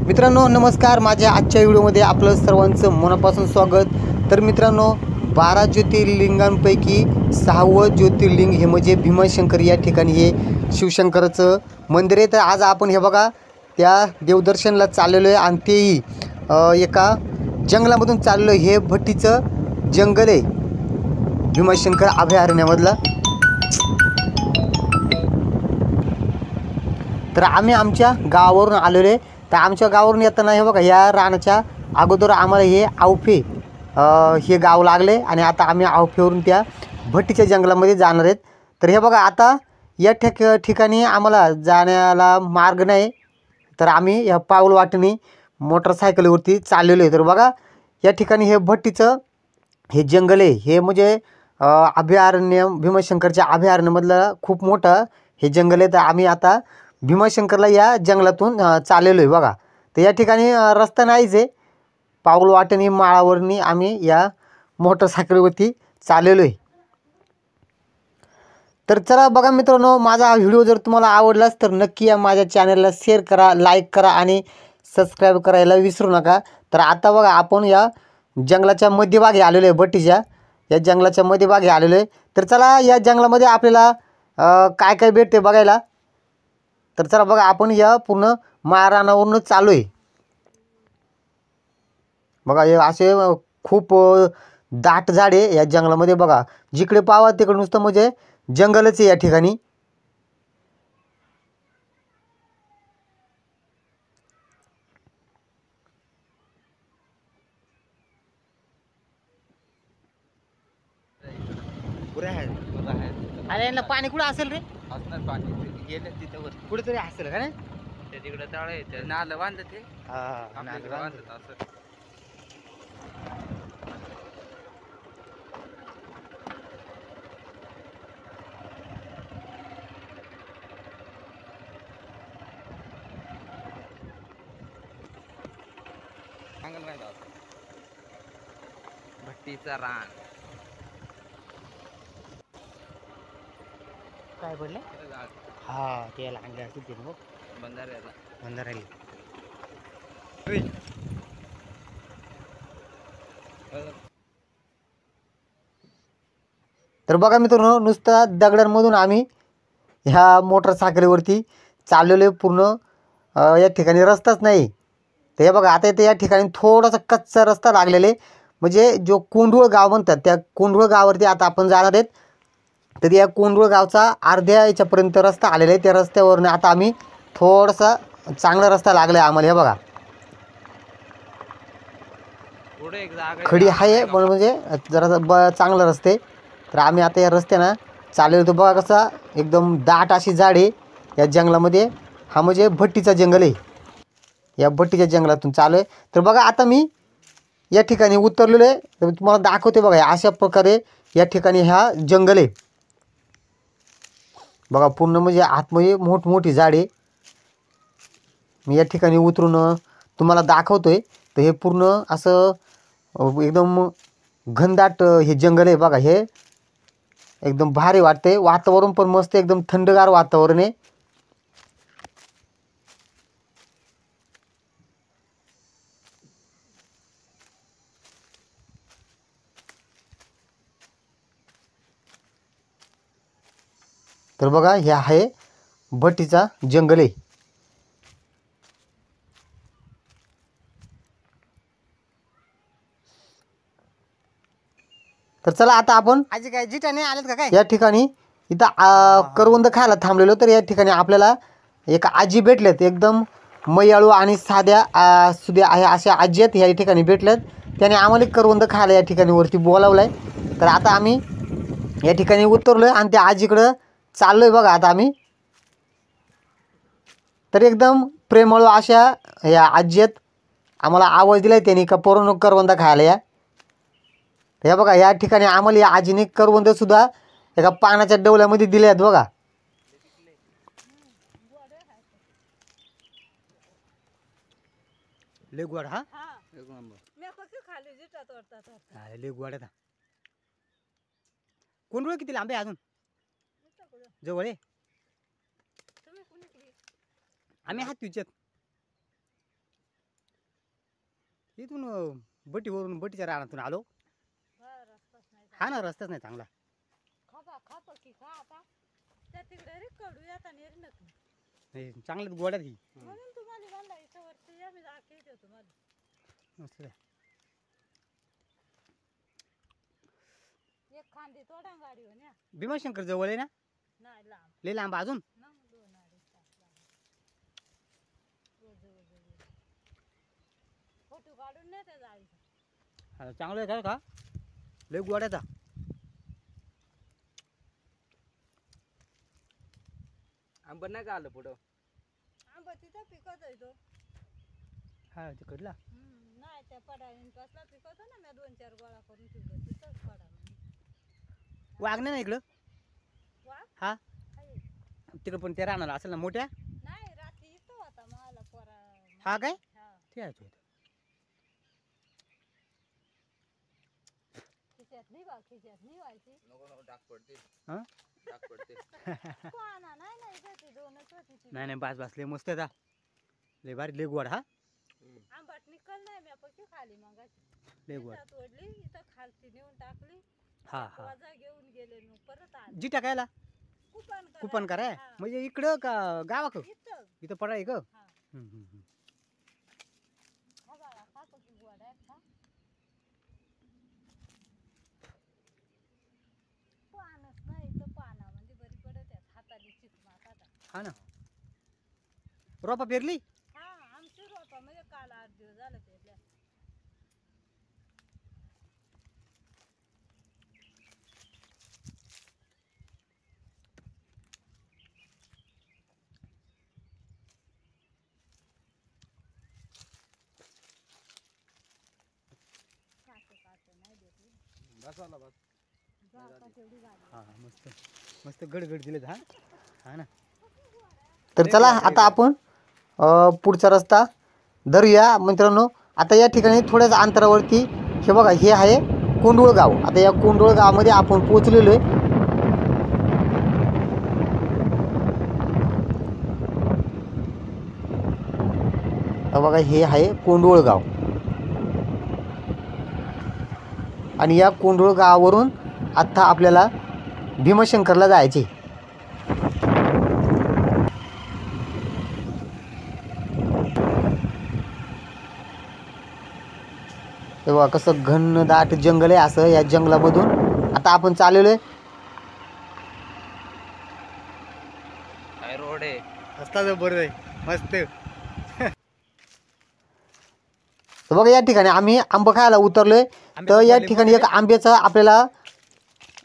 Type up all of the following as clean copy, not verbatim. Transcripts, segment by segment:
मित्रांनो नमस्कार, माझ्या आजच्या व्हिडिओमध्ये आपलं सर्वांचं मनापासून स्वागत। तर मित्रांनो 12 ज्योतिर्लिंगांपैकी 6वं ज्योतिर्लिंग हे म्हणजे भीमाशंकर या ठिकाणी हे शिवशंकराचं मंदिर आहे। तर आज आपण हे बघा त्या देवदर्शनला चाललेलो आहे आणि तेही एका जंगलामधून चाललो आहे। हे भट्टीचं जंगल आहे भीमाशंकर अभयारण्यामधलं। तर आम्ही आमच्या गावावरून आलेलो आहे। तर आमच्या गावावरून येताना हे बघा या रानाच्या अगोदर आम्हाला हे आवफे हे गाव लागले आणि आता आम्ही आवफेवरून त्या भट्टीच्या जंगलामध्ये जाणार आहेत। तर हे बघा आता या ठिकाणी आम्हाला जाण्याला मार्ग नाही, तर आम्ही या पाऊल वाटेने मोटरसायकलवरती चाललेलो आहे। तर बघा या ठिकाणी हे भट्टीचं हे जंगल आहे, हे म्हणजे अभयारण्य भीमाशंकरच्या अभयारण्यामधलं खूप मोठं हे जंगल आहे। तर आम्ही आता भीमाशंकरला या जंगलातून चाललेलो आहे बघा। तर या ठिकाणी रस्ता नाहीच आहे, पाऊल वाटेने माळावरनी आम्ही या मोटरसायकलवरती चाललेलो आहे। तर चला बघा मित्रांनो, माझा हा व्हिडिओ जर तुम्हाला आवडलाच तर नक्की या माझ्या चॅनलला शेअर करा, लाईक करा आणि सबस्क्राईब करायला विसरू नका। तर आता बघा आपण या जंगलाच्या मध्यभागी आलेलो आहे, भट्टीच्या या जंगलाच्या मध्यभागी आलेलो आहे। तर चला या जंगलामध्ये आपल्याला काय काय भेटते बघायला। तर चला बघा आपण या पूर्ण माळरानावरून चालू आहे बघा। हे असे खूप दाट झाड आहे या जंगलामध्ये बघा, जिकडे पाहावा तिकडे नुसतं म्हणजे जंगलच आहे या ठिकाणी। अरे यांना पाणी कुठं असेल रे? असणार पाणी गेले तिथे वर कुठेतरी असेल का नाही? ते तिकडे तळ आहे, ते नालं बांधलं ते हा नालं बांधलं असं सांगाल माहिती असं भट्टीचा रान काय पडले? हा ते लागले असतील ते मग बंधाऱ्याला बंधारायला। तर बघा मित्रांनो नुसता दगडांमधून आम्ही ह्या मोटरसायकलीवरती चाललेलो पूर्ण या ठिकाणी रस्ताच नाही। तर हे बघा आता इथे या ठिकाणी थोडासा कच्चा रस्ता लागलेले, म्हणजे जो कोंडूळ गाव म्हणतात त्या कोंडूळ गावावरती आता आपण जाणार आहेत। तर या कोंडूळ गावचा अर्ध्या याच्यापर्यंत रस्ता आलेला आहे, त्या रस्त्यावरून आता आम्ही थोडासा चांगला रस्ता लागला आहे आम्हाला। हे बघा पुढे एक जागा खडी आहे पण म्हणजे जरा चांगला रस्ते। तर आम्ही आता या रस्त्यानं चाललेलो होतो बघा, कसा एकदम दाट अशी झाड आहे या जंगलामध्ये। हा म्हणजे भट्टीचा जंगल आहे, या भट्टीच्या जंगलातून चालू आहे। तर बघा आता मी या ठिकाणी उतरलेलो आहे, तर तुम्हाला दाखवते बघा अशा प्रकारे या ठिकाणी हा जंगल आहे बघा। पूर्ण म्हणजे आतमध्ये मोठमोठी झाडे मी या ठिकाणी उतरून तुम्हाला दाखवतोय। तर हे पूर्ण असं एकदम घनदाट हे जंगल आहे बघा। हे एकदम भारी वाटते, वातावरण पण मस्त एकदम थंडगार वातावरण आहे। तर बघा हे आहे भट्टीचा जंगल आहे। तर चला आता आपण आजी काय जिटाने आलेत का काय या ठिकाणी इथं करवंद खायला थांबलेलो। तर या ठिकाणी आपल्याला एक आजी भेटलेत, एकदम मयाळू आणि साध्या सुद्या आहे अशा आजी आहेत या ठिकाणी भेटल्यात। त्याने आम्हाला करवंद खायला या ठिकाणी वरती बोलावलंय। तर आता आम्ही या ठिकाणी उतरलोय आणि त्या आजीकडं चाललोय बघा आता आम्ही। तर एकदम प्रेमळू अशा या आजी आहेत, आम्हाला आवाज दिलाय त्यांनी का पोरांनो करवंद खायला या। हे बघा या ठिकाणी आम्हाला या आजीने करवंद सुद्धा एका पानाच्या डवल्यामध्ये दिले आहेत बघा। लेगवाड हा लेगवाड कोण किती लांब आहे अजून जवळ आहे? आम्ही हात तुझ्यात इथून बटीवरून बटीच्या रानातून आलो. रस्ताच नाही हा ना, रस्ताच नाही चांगला. खा की खा आता त्या तिकडे रे कडू येता नेरी नक्की नाही चांगलं गोड्यात ही म्हणून तुम्हाला म्हणला इथं वरती या मी दाखवते तुम्हाला. मस्त आहे. एक खांदी तोडा गाडी होण्या भीमाशंकर जवळ आहे ना, नाही लांब लय लांब अजून. ना 2-2.5 तास लागले. फोटो काढून नाही त्या जाळीचा. हा, चांगलं आहे का लय गोड्याचा. आंबट नाही का आलं पुढं? आंबा तिथं पिकत आहे तो. हा तिकडला नाही त्या पडाळीन पासला पिकवतो ना, मी 2-4 गोळा करून ठेवलं तिथंच पडा म्हणजे. वाघ नाही ना इकडं. वा हा आहे. तिकडं पण ते राहणार असेल ना मोठ्या. नाही रात्री इथं होता मला पोरा. हा काय हा ते आहे तो. खिच्यात नाही बा, खिच्यात नाही व्हायची. नको नको डाग पडते. हा? डाग पडते. पाना नाही नाही जाते दोनच होती ती. नाही नाही बास लय मस्त आहे. लय भारी लय गोड. हा आंबट निकल नाही मी पक्की खाली मगाची. लय गोड. इथं तोडली इथं खालती नेऊन टाकली. हा हा वाजा घेऊन गेले मग परत आले. जी टाकायला कुपन कराय हा. म्हणजे इकडं का गावाक इथं इथं पडाय का. हा हम्म. खा बाळा खा पक्की गोड आहे खा. पानच नाही तर पाना म्हणजे बरी पडत आहे हाताली चिकमात आता. हा ना, रोपा पेरली. हा आमची रोपा म्हणजे काल 8 दिवस झालं पेरल्या. नाही देते बस आला बस. आता तेवढी गाडी. हा मस्त मस्त गडगड दिले. हा हा ना. तर चला आता आपण पुढचा रस्ता धरूया मित्रांनो. आता या ठिकाणी थोड्याच अंतरावरती हे बघा, हे आहे कोंडूळ गाव. आता या कोंडूळ गावामध्ये आपण पोहोचलेलो आहे. बघा हे आहे कोंडूळ गाव आणि या कोंडूळ गावावरून आता आपल्याला भीमाशंकरला जायचे. तेव्हा कसं घनदाट जंगल आहे. असं या जंगलामधून आता आपण चाललेलो आहे. काय रोड आहे. रस्ता बरं आहे मस्त. तर बघा या ठिकाणी आम्ही आंबा खायला उतरलोय. तर या ठिकाणी एक आंब्याचं आपल्याला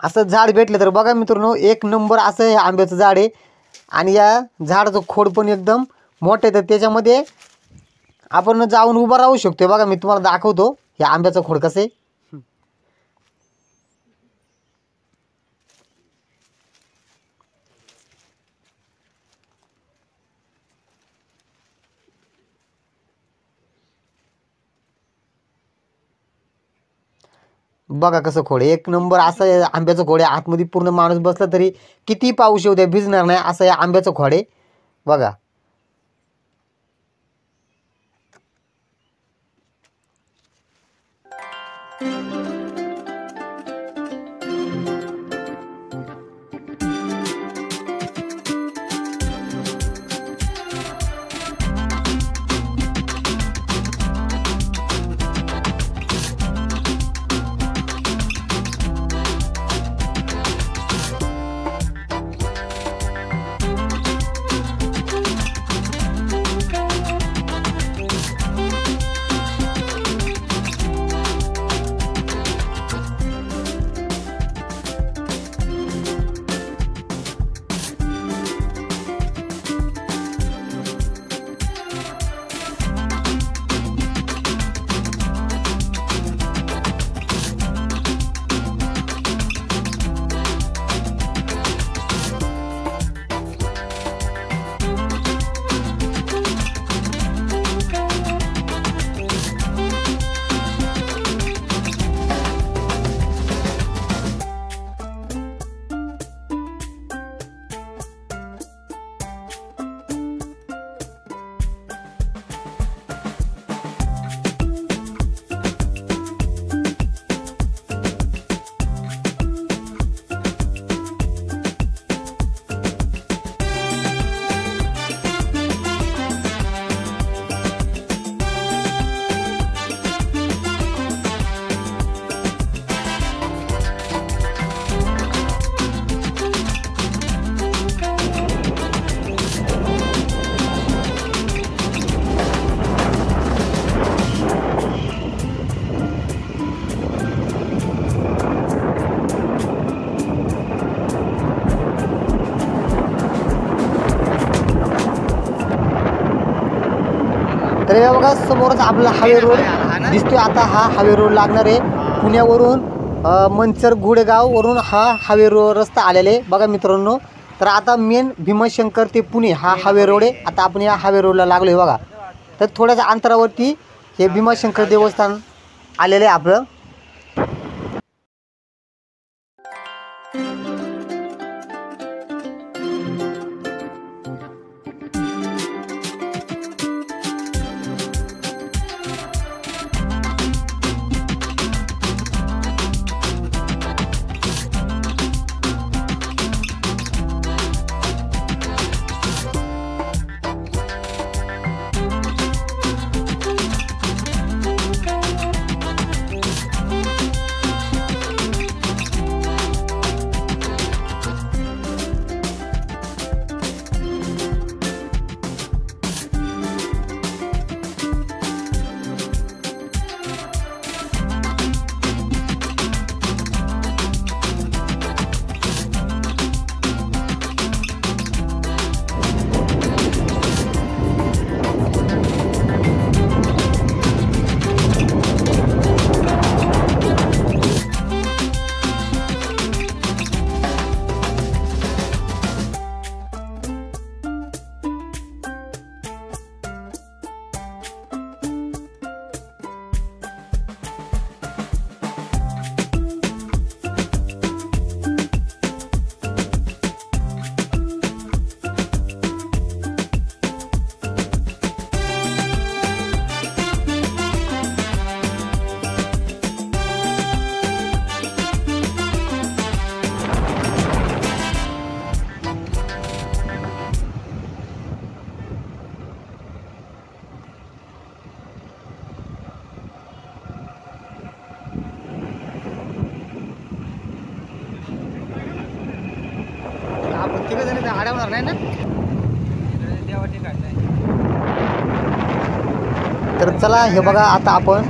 असं झाड भेटलं. तर बघा मित्रांनो, 1 नंबर असं हे आंब्याचं झाड आहे आणि या झाडाचं खोड पण एकदम मोठं आहे. तर त्याच्यामध्ये आपण जाऊन उभं राहू शकतो. बघा मी तुम्हाला दाखवतो हे आंब्याचं खोड कसं आहे. बघा कसं खोड 1 नंबर असं आहे आंब्याचं खोड आहे. आतमध्ये पूर्ण माणूस बसला तरी किती पाऊस येऊ द्या भिजणार नाही असं हे आंब्याचं खोड आहे. बघा तर हे बघा समोरच आपला हायवे रोड दिसतोय. आता हा हायवे रोड लागणार आहे पुण्यावरून मंचर गुडेगाववरून हा हायवे रोड रस्ता आलेले बघा मित्रांनो. तर आता मेन भीमाशंकर ते पुणे हा हायवे रोड आहे. आता आपण या हायवे रोडला लागलो आहे बघा. तर थोड्याशा अंतरावरती हे भीमाशंकर देवस्थान आलेलं आहे आपलं. अडवणार नाही ना. देवा ठिकाणी नाही. तर चला हे बघा आता आपण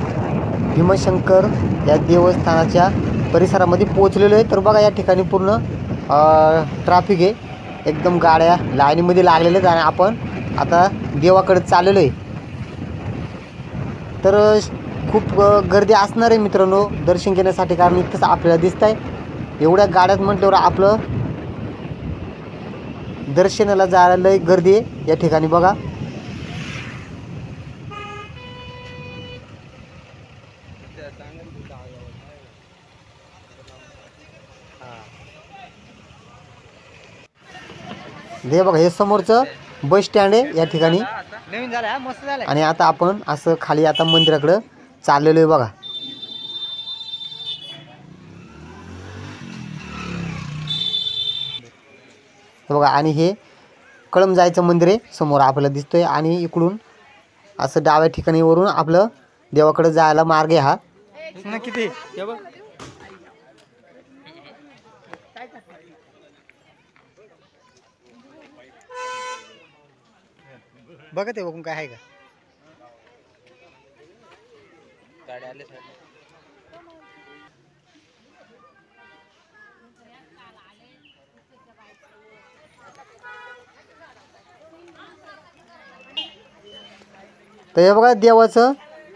भीमशंकर या देवस्थानाच्या परिसरामध्ये पोहोचलेलो आहे. तर बघा या ठिकाणी पूर्ण ट्रॅफिक आहे. एकदम गाड्या लाईनीमध्ये लागलेल्या आहेत आणि आपण आता देवाकडे चाललेलो आहे. तर खूप गर्दी असणार आहे मित्रांनो दर्शन घेण्यासाठी, कारण इथंच आपल्याला दिसत आहे एवढ्या गाड्यात म्हटल्यावर आपलं दर्शनाला जायला लय गर्दी आहे या ठिकाणी बघा. हे बघा हे समोरचं बस स्टँड आहे या ठिकाणी. नवीन झालं मस्त झालं. आणि आता आपण असं खाली आता मंदिराकडं चाललेलो आहे बघा. बघा आणि हे कळम जायचं मंदिर आहे समोर आपल्याला दिसतोय. आणि इकडून असं डाव्या ठिकाणी वरून आपलं देवाकडे जायला मार्ग आहे हा. किती बघा ते बघून काय आहे का. गाड्या आले साहेब. तर हे बघा देवाचं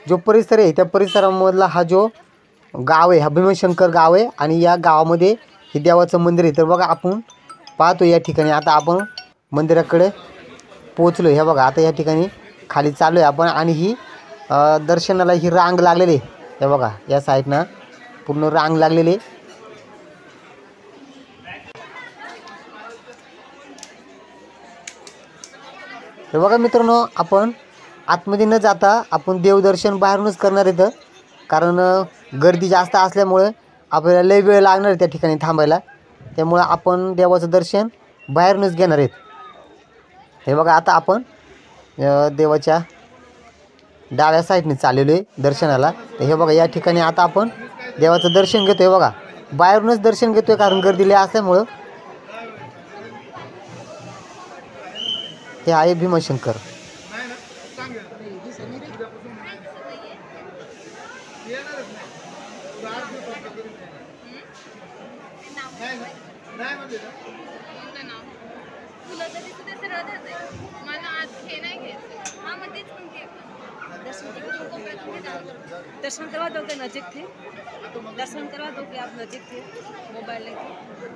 जो परिसर आहे त्या परिसरामधला हा जो गाव आहे हा भीमशंकर गाव आहे. आणि या गावामध्ये हे देवाचं मंदिर आहे. तर बघा आपण पाहतो या ठिकाणी आता आपण मंदिराकडे पोचलो. हे बघा आता या ठिकाणी खाली चाललो आहे आपण. आणि ही दर्शनाला ही रांग लागलेली आहे. हे बघा या साईडनं पूर्ण रांग लागलेली आहे. तर बघा मित्रांनो आपण आतमध्ये न जाता आपण देवदर्शन बाहेरूनच करणार इथं, कारण गर्दी जास्त असल्यामुळे आपल्याला लय वेळ लागणार आहे त्या ठिकाणी थांबायला. त्यामुळे आपण देवाचं दर्शन बाहेरूनच घेणार आहेत. हे बघा आता आपण देवाच्या डाव्या साईडने चाललेलो आहे दर्शनाला. तर हे बघा या ठिकाणी आता आपण देवाचं दर्शन घेतो आहे बघा. बाहेरूनच दर्शन घेतो आहे कारण गर्दी लय असल्यामुळं. हे आहे भीमशंकर. दर्शन करवा दोगे नजीक थे, दर्शन करवा दोगे आप नजीक थे मोबाइल लेके।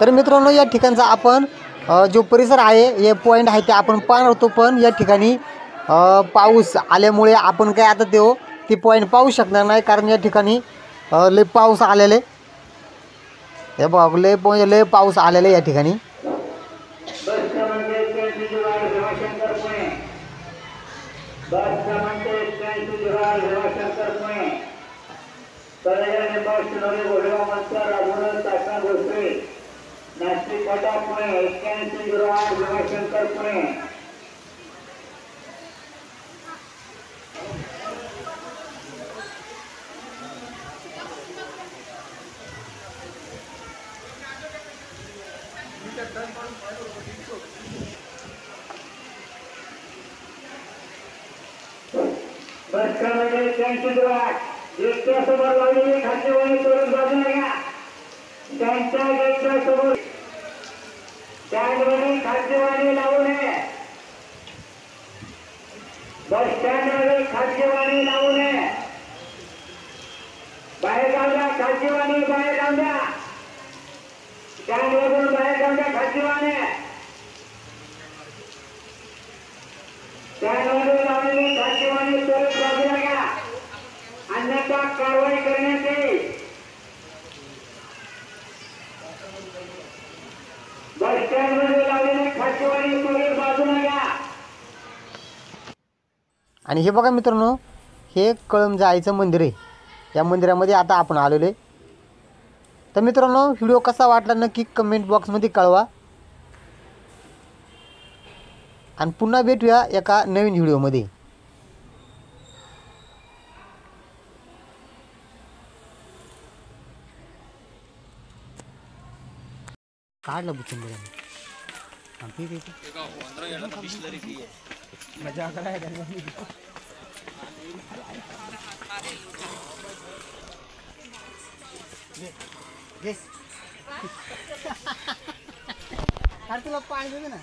तर मित्रांनो या ठिकाणचा आपण जो परिसर आहे हे पॉईंट आहे ते आपण पाहणार होतो, पण या ठिकाणी पाऊस आल्यामुळे आपण काय आता ती पॉईंट पाहू शकणार नाही, कारण या ठिकाणी लय पाऊस आलेले हे बघ लय पाऊस आलेले या ठिकाणी। नाशिक फाटा पुणे 8108 भीमाशंकर पुणे। बस क्रमांक 8108 गेटच्या समोर लावलेली खाद्यवाही तोरण बाजूला घ्या। त्यांच्या गेटच्या समोर स्टँडमध्ये खाद्यवाणी लावू नये, बस स्टँडमध्ये खाद्यवाणी लावू नये, बाहेर जाऊ द्या खाद्यवाणी, बाहेर जाऊ द्या स्टँडमधून बाहेर जाऊ द्या खाद्यवाणी। स्टँडमध्ये लावलेली खाद्यवाणी त्वरित बाजूला घ्या, अन्यथा कारवाई करण्यात येईल। बस स्टँडमध्ये लावलेली खाद्यवाणी त्वरित बाजूला घ्या। आणि हे बघा मित्रांनो, हे कळम जायचं मंदिर आहे, या मंदिरामध्ये आता आपण आलेलो आहे। तर मित्रांनो व्हिडिओ कसा वाटला नक्की कमेंट बॉक्समध्ये कळवा, आणि पुन्हा भेटूया एका नवीन व्हिडिओमध्ये। काढलं बुचून मजा करायला तुला पाणी देते ना।